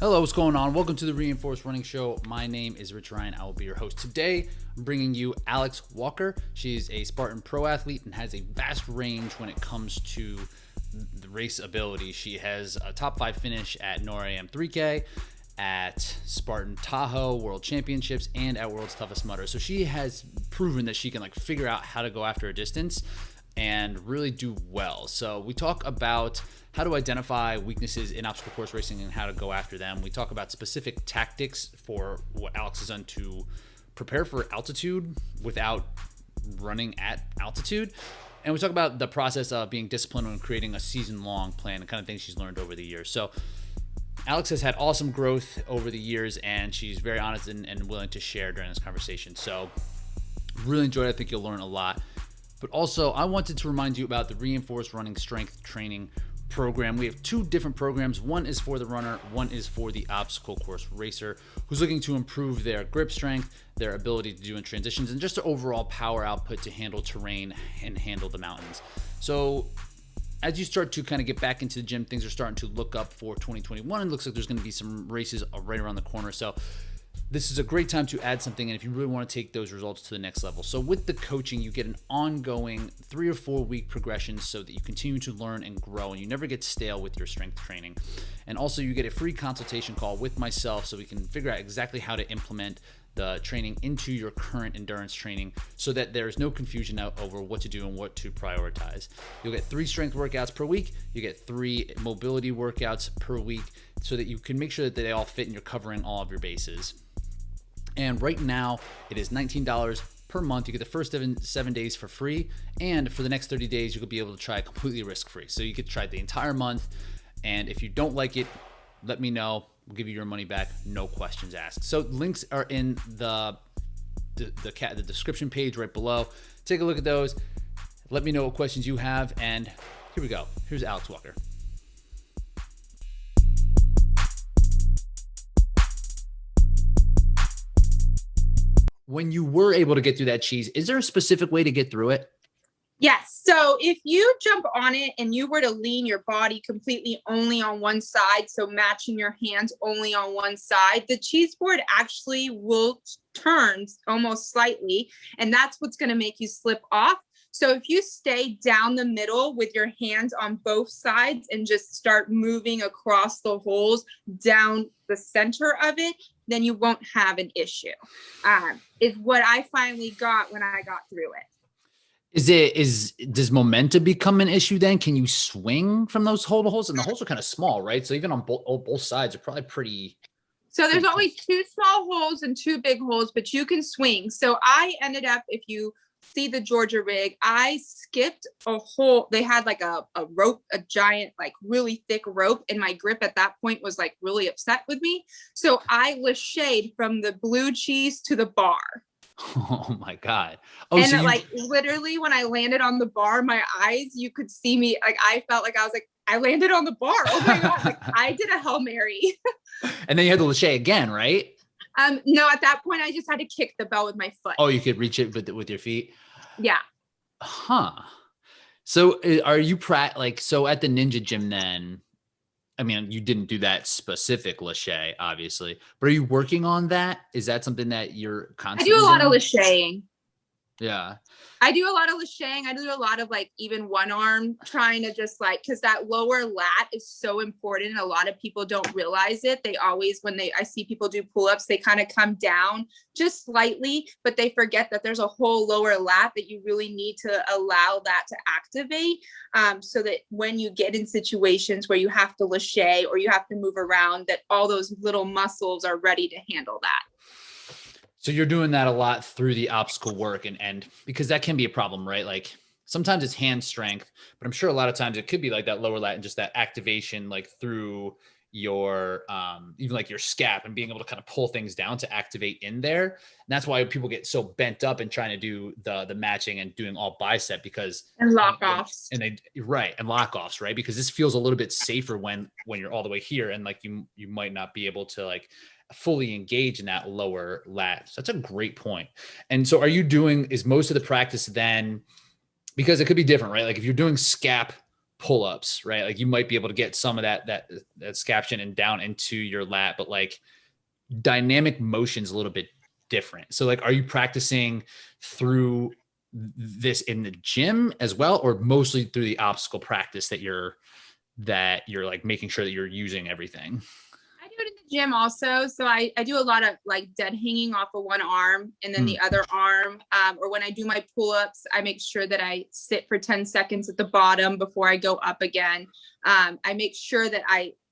Hello, what's going on? Welcome to the Reinforced Running Show. My name is Rich Ryan. I will be your host. Today, I'm bringing you Alex Walker. She's a Spartan pro athlete and has a vast range when it comes to the race ability. She has a top 5 finish at NORAM 3K, at Spartan Tahoe World Championships, and at World's Toughest Mudder. So she has proven that she can figure out how to go after a distance and really do well. So we talk about how to identify weaknesses in obstacle course racing and how to go after them. We talk about specific tactics for what Alex has done to prepare for altitude without running at altitude. And we talk about the process of being disciplined when creating a season-long plan, the kind of things she's learned over the years. So Alex has had awesome growth over the years, and she's very honest and willing to share during this conversation. So really enjoyed it. I think you'll learn a lot. But also, I wanted to remind you about the Reinforced Running Strength Training program. We have 2 different programs. One is for the runner, one is for the obstacle course racer who's looking to improve their grip strength, their ability to do in transitions, and just their overall power output to handle terrain and handle the mountains. So as you start to kind of get back into the gym, things are starting to look up for 2021. It looks like there's going to be some races right around the corner. So this is a great time to add something, and if you really want to take those results to the next level. So with the coaching, you get an ongoing 3 or 4 week progression so that you continue to learn and grow, and you never get stale with your strength training. And also you get a free consultation call with myself so we can figure out exactly how to implement the training into your current endurance training so that there's no confusion over what to do and what to prioritize. You'll get 3 strength workouts per week. You get 3 mobility workouts per week so that you can make sure that they all fit and you're covering all of your bases. And right now, it is $19 per month. You get the first 7 days for free. And for the next 30 days, you could be able to try it completely risk-free. So you could try it the entire month. And if you don't like it, let me know. We'll give you your money back. No questions asked. So links are in the description page right below. Take a look at those. Let me know what questions you have. And here we go. Here's Alex Walker. When you were able to get through that cheese, is there a specific way to get through it? Yes. So if you jump on it and you were to lean your body completely only on one side, so matching your hands only on one side, the cheese board actually will turn almost slightly, and that's what's going to make you slip off. So if you stay down the middle with your hands on both sides and just start moving across the holes down the center of it, then you won't have an issue. Is what I finally got when I got through it. Does momentum become an issue then? Can you swing from those holes? And the holes are kind of small, right? So even on both sides are probably pretty. So there's only 2 small holes and 2 big holes, but you can swing. So I ended up, if you see the Georgia rig, I skipped a hole. They had a rope, a giant, really thick rope. And my grip at that point was really upset with me. So I lashayed from the blue cheese to the bar. Oh my God. Oh, and so literally when I landed on the bar, my eyes, you could see me. I felt like I was I landed on the bar. Oh my God. I did a Hail Mary. And then you had to lachey again, right? No, at that point I just had to kick the bell with my foot. Oh, you could reach it with your feet? Yeah. Huh. So are you so at the Ninja Gym then, I mean, you didn't do that specific lachey, obviously, but are you working on that? Is that something that you're constantly I do a lot of lacheying. Yeah. I do a lot of lacheying. I do a lot of even one arm trying to just because that lower lat is so important. A lot of people don't realize it. They always, I see people do pull-ups, they kind of come down just slightly, but they forget that there's a whole lower lat that you really need to allow that to activate. So that when you get in situations where you have to lachey or you have to move around, that all those little muscles are ready to handle that. So you're doing that a lot through the obstacle work and because that can be a problem, right? Sometimes it's hand strength, but I'm sure a lot of times it could be that lower lat and just that activation, through your, even your scap and being able to kind of pull things down to activate in there. And that's why people get so bent up and trying to do the matching and doing all bicep and lock-offs and lock-offs, right? Because this feels a little bit safer when you're all the way here and you might not be able to fully engage in that lower lat. So that's a great point. And so is most of the practice then, because it could be different, right? If you're doing scap pull-ups, right? Like you might be able to get some of that scaption and down into your lat, but like dynamic motion's a little bit different. So like, are you practicing through this in the gym as well, or mostly through the obstacle practice that you're like making sure that you're using everything? I do it in the gym also. So I do a lot of like dead hanging off of one arm and then the other arm. Or when I do my pull-ups, I make sure that I sit for 10 seconds at the bottom before I go up again. I make sure that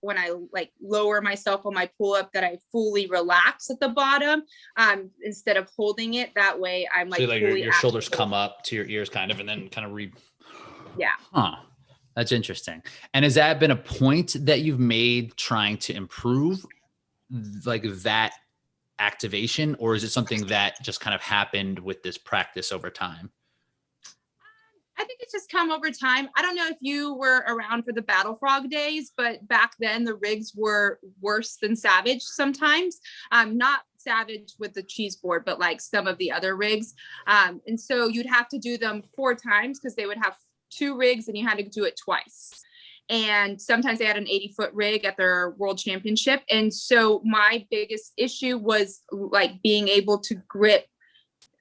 when I like lower myself on my pull-up, that I fully relax at the bottom instead of holding it. That way I'm like, so like your shoulders come up to your ears kind of, and then kind of yeah. Huh. That's interesting. And has that been a point that you've made trying to improve like that activation, or is it something that just kind of happened with this practice over time? I think it's just come over time. I don't know if you were around for the Battle Frog days, but back then the rigs were worse than Savage sometimes. Not Savage with the cheese board, but like some of the other rigs. And so you'd have to do them 4 times because they would have 2 rigs and you had to do it twice. And sometimes they had an 80-foot rig at their world championship. And so my biggest issue was like being able to grip.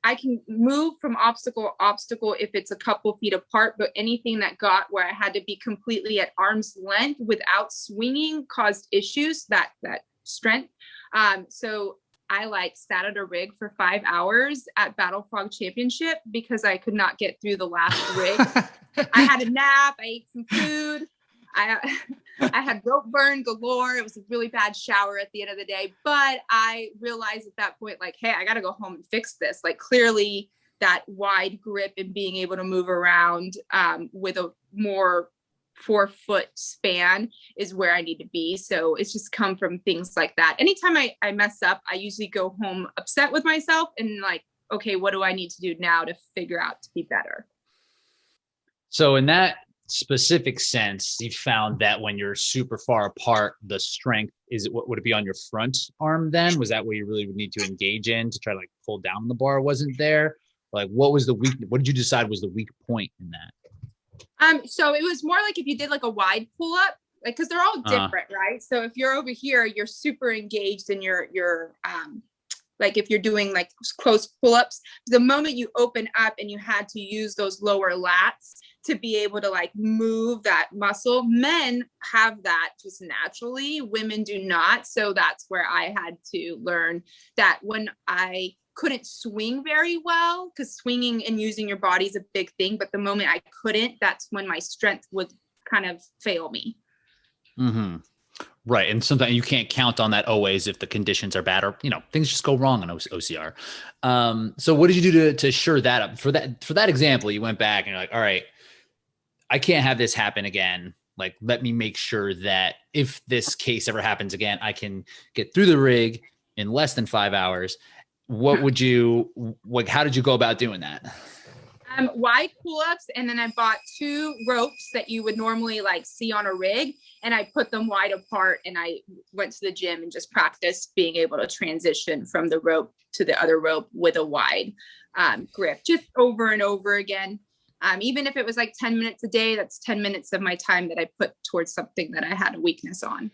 I can move from obstacle to obstacle if it's a couple feet apart, but anything that got where I had to be completely at arm's length without swinging caused issues, that strength. So I like sat at a rig for 5 hours at Battle Frog Championship because I could not get through the last rig. I had a nap. I ate some food. I had rope burn galore. It was a really bad shower at the end of the day, but I realized at that point, like, hey, I got to go home and fix this. Like clearly that wide grip and being able to move around with a more 4-foot span is where I need to be. So it's just come from things like that. Anytime I mess up, I usually go home upset with myself and like, okay, what do I need to do now to figure out to be better? So in that specific sense, you found that when you're super far apart, the strength what would it be on your front arm then? Was that where you really would need to engage in to try to like pull down the bar wasn't there? Like what was the weak, what did you decide was the weak point in that? So it was more like if you did like a wide pull up, like, cause they're all different, right? So if you're over here, you're super engaged in your like if you're doing like close pull-ups, the moment you open up and you had to use those lower lats to be able to like move that muscle, men have that just naturally, women do not. So that's where I had to learn that when I couldn't swing very well, because swinging and using your body is a big thing, but the moment I couldn't, that's when my strength would kind of fail me. Mm-hmm. Right. And sometimes you can't count on that always if the conditions are bad or, things just go wrong on OCR. So what did you do to shore that up? For that example, you went back and you're like, all right, I can't have this happen again. Like, let me make sure that if this case ever happens again, I can get through the rig in less than 5 hours. What would you, like, how did you go about doing that? Wide pull-ups, and then I bought 2 ropes that you would normally like see on a rig, and I put them wide apart, and I went to the gym and just practiced being able to transition from the rope to the other rope with a wide grip, just over and over again. Even if it was like 10 minutes a day, that's 10 minutes of my time that I put towards something that I had a weakness on.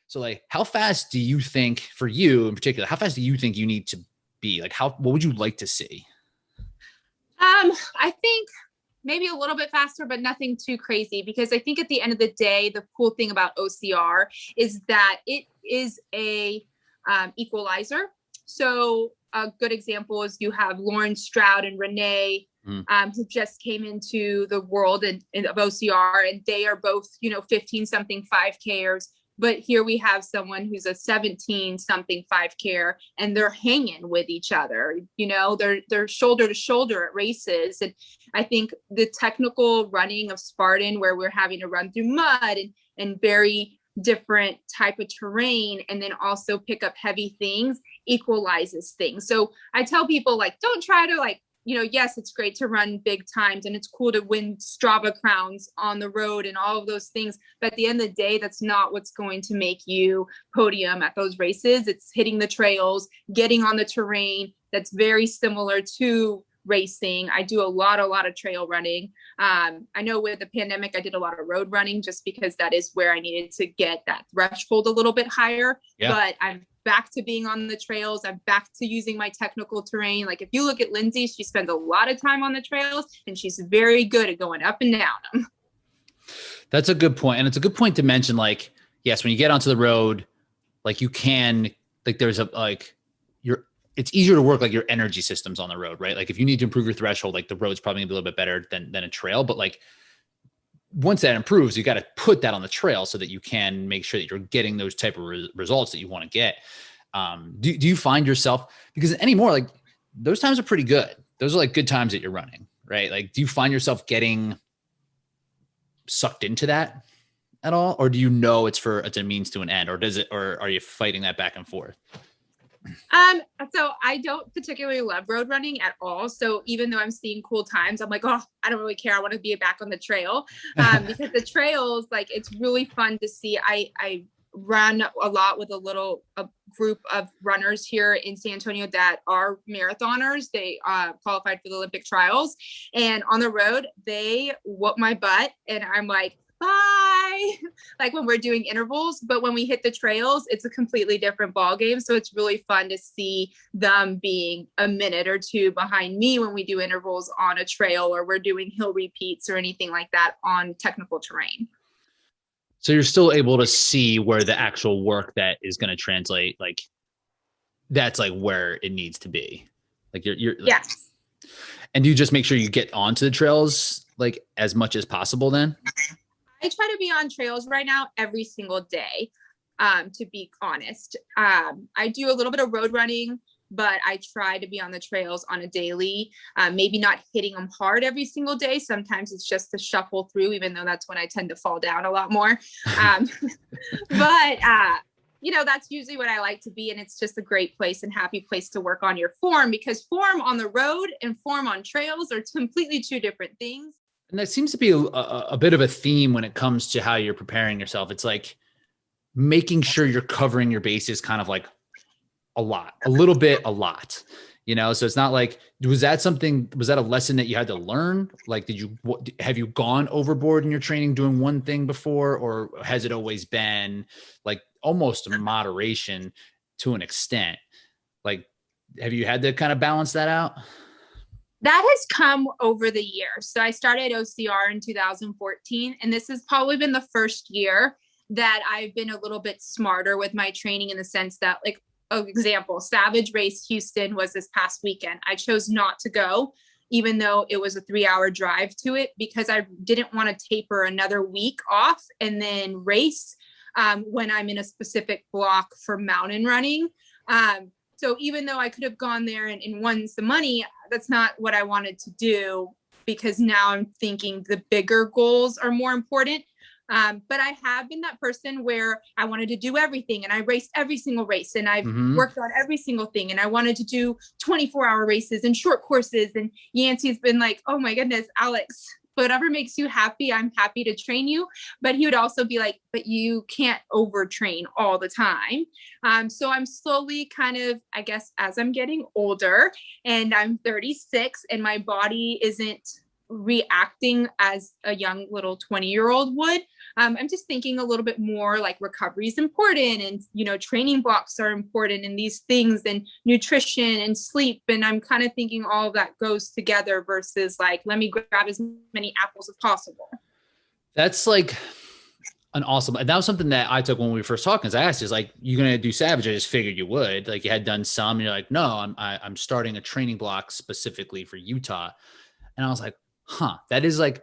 So like, how fast do you think, for you in particular, how fast do you think you need to be? Like, what would you like to see? I think maybe a little bit faster, but nothing too crazy, because I think at the end of the day, the cool thing about OCR is that it is a equalizer. So a good example is you have Lauren Stroud and Renee, who just came into the world of OCR, and they are both, 15 something 5Kers. But here we have someone who's a 17 something 5K, and they're hanging with each other. They're shoulder to shoulder at races. And I think the technical running of Spartan, where we're having to run through mud and very different type of terrain, and then also pick up heavy things, equalizes things. So I tell people, like, don't try to yes, it's great to run big times and it's cool to win Strava crowns on the road and all of those things. But at the end of the day, that's not what's going to make you podium at those races. It's hitting the trails, getting on the terrain. That's very similar to racing. I do a lot of trail running. I know with the pandemic, I did a lot of road running just because that is where I needed to get that threshold a little bit higher. Yeah. But I'm back to being on the trails. I'm back to using my technical terrain. Like if you look at Lindsay, she spends a lot of time on the trails and she's very good at going up and down them. That's a good point. And it's a good point to mention, like, yes, when you get onto the road, like you can, like there's a, like it's easier to work like your energy systems on the road, right? Like if you need to improve your threshold, like the road's probably gonna be a little bit better than a trail. But like once that improves, you got to put that on the trail so that you can make sure that you're getting those type of results that you want to get. Do you find yourself, because anymore, like those times are pretty good. Those are like good times that you're running, right? Like, do you find yourself getting sucked into that at all? Or do you know it's a means to an end, or are you fighting that back and forth? So I don't particularly love road running at all. So even though I'm seeing cool times, I'm like, oh, I don't really care. I want to be back on the trail. Because the trails, like, it's really fun to see. I run a lot with a group of runners here in San Antonio that are marathoners. They qualified for the Olympic trials, and on the road, they whoop my butt. And I'm like, bye, like when we're doing intervals. But when we hit the trails, it's a completely different ball game. So it's really fun to see them being a minute or two behind me when we do intervals on a trail, or we're doing hill repeats or anything like that on technical terrain. So you're still able to see where the actual work that is going to translate, like that's like where it needs to be. Like you're like, yes. And do you just make sure you get onto the trails like as much as possible then? I try to be on trails right now every single day, to be honest. I do a little bit of road running, but I try to be on the trails on a daily, maybe not hitting them hard every single day. Sometimes it's just to shuffle through, even though that's when I tend to fall down a lot more. But that's usually what I like to be. And it's just a great place and happy place to work on your form, because form on the road and form on trails are completely two different things. And that seems to be a bit of a theme when it comes to how you're preparing yourself. It's like making sure you're covering your bases kind of like a lot. So it's not like, was that a lesson that you had to learn? Like, have you gone overboard in your training doing one thing before, or has it always been like almost moderation to an extent? Like, have you had to kind of balance that out? That has come over the years. So I started OCR in 2014, and this has probably been the first year that I've been a little bit smarter with my training, in the sense that, like, an example, Savage Race Houston was this past weekend. I chose not to go, even though it was a 3-hour drive to it, because I didn't want to taper another week off and then race when I'm in a specific block for mountain running. So even though I could have gone there and won some money, that's not what I wanted to do, because now I'm thinking the bigger goals are more important. But I have been that person where I wanted to do everything, and I raced every single race, and I've worked on every single thing. And I wanted to do 24-hour races and short courses. And Yancey's been like, oh my goodness, Alex, whatever makes you happy, I'm happy to train you. But he would also be like, but you can't overtrain all the time. So I'm slowly kind of, I guess, as I'm getting older, and I'm 36, and my body isn't reacting as a young little 20-year-old would. I'm just thinking a little bit more like recovery is important, and, training blocks are important, and these things, and nutrition and sleep. And I'm kind of thinking all of that goes together versus like, let me grab as many apples as possible. That's like an awesome, and that was something that I took when we were first talking. As I asked, is like, you going to do Savage? I just figured you would. Like, you had done some, and you're like, no, I'm starting a training block specifically for Utah. And I was like, that is like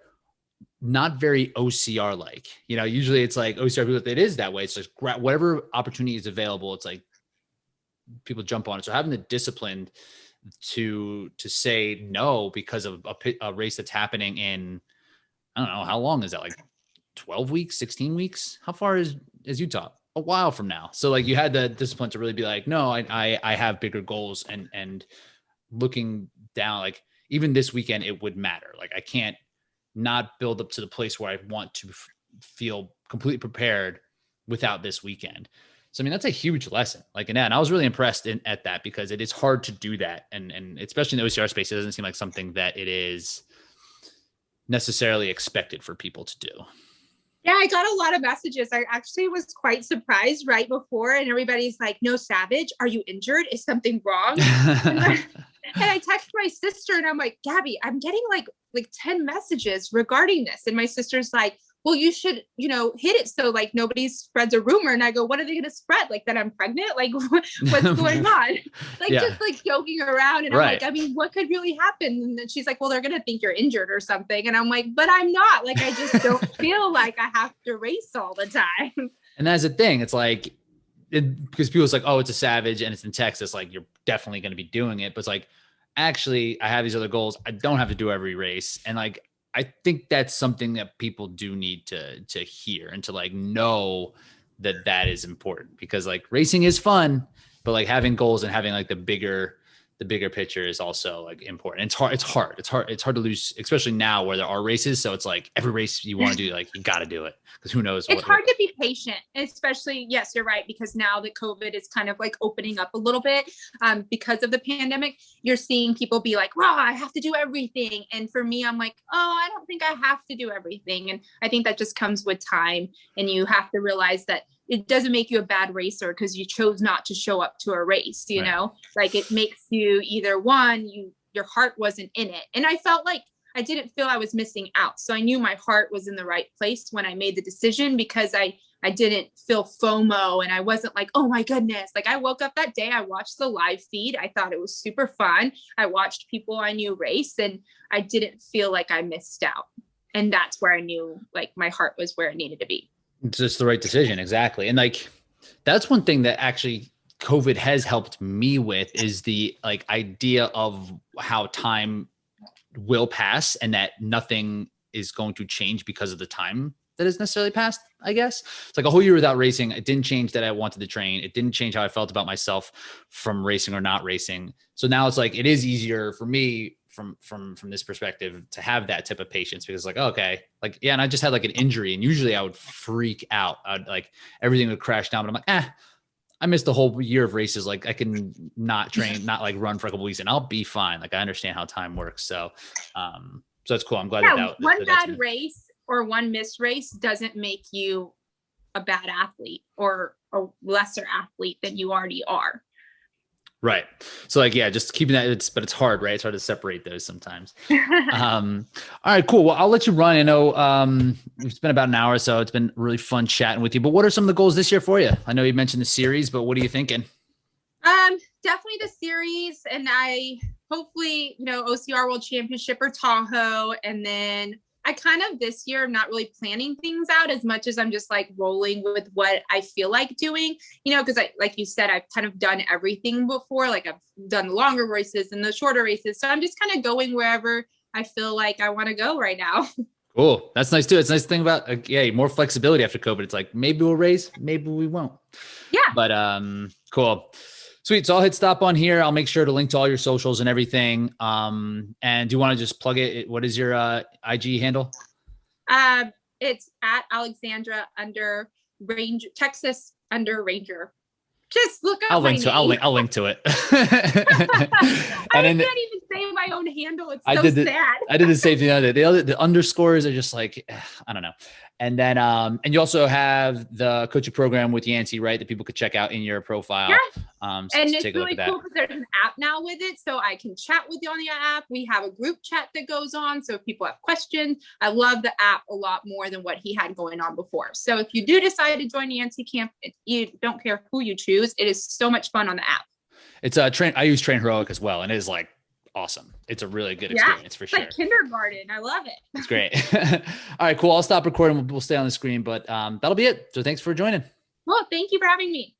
not very OCR like, usually it's like OCR people, it is that way. It's just whatever opportunity is available. It's like people jump on it. So having the discipline to say no because of a race that's happening in, I don't know, how long is that? Like 12 weeks, 16 weeks? How far is Utah? A while from now. So like you had the discipline to really be like, no, I have bigger goals, and looking down, like even this weekend, it would matter. Like I can't not build up to the place where I want to feel completely prepared without this weekend. So, I mean, that's a huge lesson. Like, and I was really impressed at that because it is hard to do that. And especially in the OCR space, it doesn't seem like something that it is necessarily expected for people to do. Yeah, I got a lot of messages. I actually was quite surprised right before, and everybody's like, "No, Savage, are you injured? Is something wrong?" And I text my sister and I'm like, "Gabby, I'm getting like 10 messages regarding this." And my sister's like, "Well, you should, hit it so like nobody spreads a rumor." And I go, "What are they going to spread? Like that I'm pregnant? Like what's going on?" Like just like joking around. And I'm like, I mean, what could really happen? And then she's like, "Well, they're going to think you're injured or something." And I'm like, "But I'm not. Like, I just don't feel like I have to race all the time." And that's the thing. It's like, because people's like, "Oh, it's a Savage and it's in Texas. Like you're definitely going to be doing it." But it's like, actually, I have these other goals. I don't have to do every race. And like, I think that's something that people do need to hear and to like know that is important, because like racing is fun, but like having goals and having like the bigger picture is also like important. It's hard to lose, especially now where there are races. So it's like every race you want to do, like you got to do it, because who knows. It's hard to be patient, especially, yes, you're right, because now that COVID is kind of like opening up a little bit because of the pandemic, you're seeing people be like, "Wow, I have to do everything." And for me, I'm like, "Oh, I don't think I have to do everything." And I think that just comes with time, and you have to realize that it doesn't make you a bad racer because you chose not to show up to a race, you know, like it makes you either your heart wasn't in it. And I felt like I didn't feel I was missing out. So I knew my heart was in the right place when I made the decision, because I didn't feel FOMO, and I wasn't like, "Oh my goodness." Like I woke up that day, I watched the live feed. I thought it was super fun. I watched people I knew race, and I didn't feel like I missed out. And that's where I knew like my heart was where it needed to be. It's just the right decision. Exactly. And like, that's one thing that actually COVID has helped me with, is the like idea of how time will pass and that nothing is going to change because of the time that is necessarily passed. I guess it's like a whole year without racing. It didn't change that I wanted to train. It didn't change how I felt about myself from racing or not racing. So now it's like, it is easier for me from this perspective to have that type of patience, because like, okay, like, yeah. And I just had like an injury, and usually I would freak out. I'd like, everything would crash down, but I'm like, I missed the whole year of races. Like I can not train, not like run for a couple weeks, and I'll be fine. Like I understand how time works. So, so that's cool. I'm glad one bad race or one missed race doesn't make you a bad athlete or a lesser athlete than you already are. Right. So like, yeah, just keeping that, but it's hard, right? It's hard to separate those sometimes. All right, cool. Well, I'll let you run. I know it's been about an hour or so. It's been really fun chatting with you, but what are some of the goals this year for you? I know you mentioned the series, but what are you thinking? Definitely the series. And I hopefully, OCR World Championship or Tahoe. And then I kind of this year, I'm not really planning things out as much as I'm just like rolling with what I feel like doing, because like you said, I've kind of done everything before. Like I've done the longer races and the shorter races. So I'm just kind of going wherever I feel like I want to go right now. Cool. That's nice too. It's a nice thing about, more flexibility after COVID. It's like, maybe we'll race, maybe we won't. Yeah. But cool. Sweet. So I'll hit stop on here. I'll make sure to link to all your socials and everything. And do you want to just plug it? What is your IG handle? It's at Alexandra Texas Ranger. Just look up. I'll link to it. I can't even say my own handle. It's so sad. I did the same thing. The underscores are just like, I don't know. And then, and you also have the coaching program with Yancey, right? That people could check out in your profile. Yeah. So and it's really cool because there's an app now with it. So I can chat with you on the app. We have a group chat that goes on. So if people have questions, I love the app a lot more than what he had going on before. So if you do decide to join Yancey camp, you don't care who you choose. It is so much fun on the app. It's I use Train Heroic as well. And it is like awesome. It's a really good experience for sure. Like kindergarten. I love it. It's great. All right, cool. I'll stop recording. We'll stay on the screen, but that'll be it. So thanks for joining. Well, thank you for having me.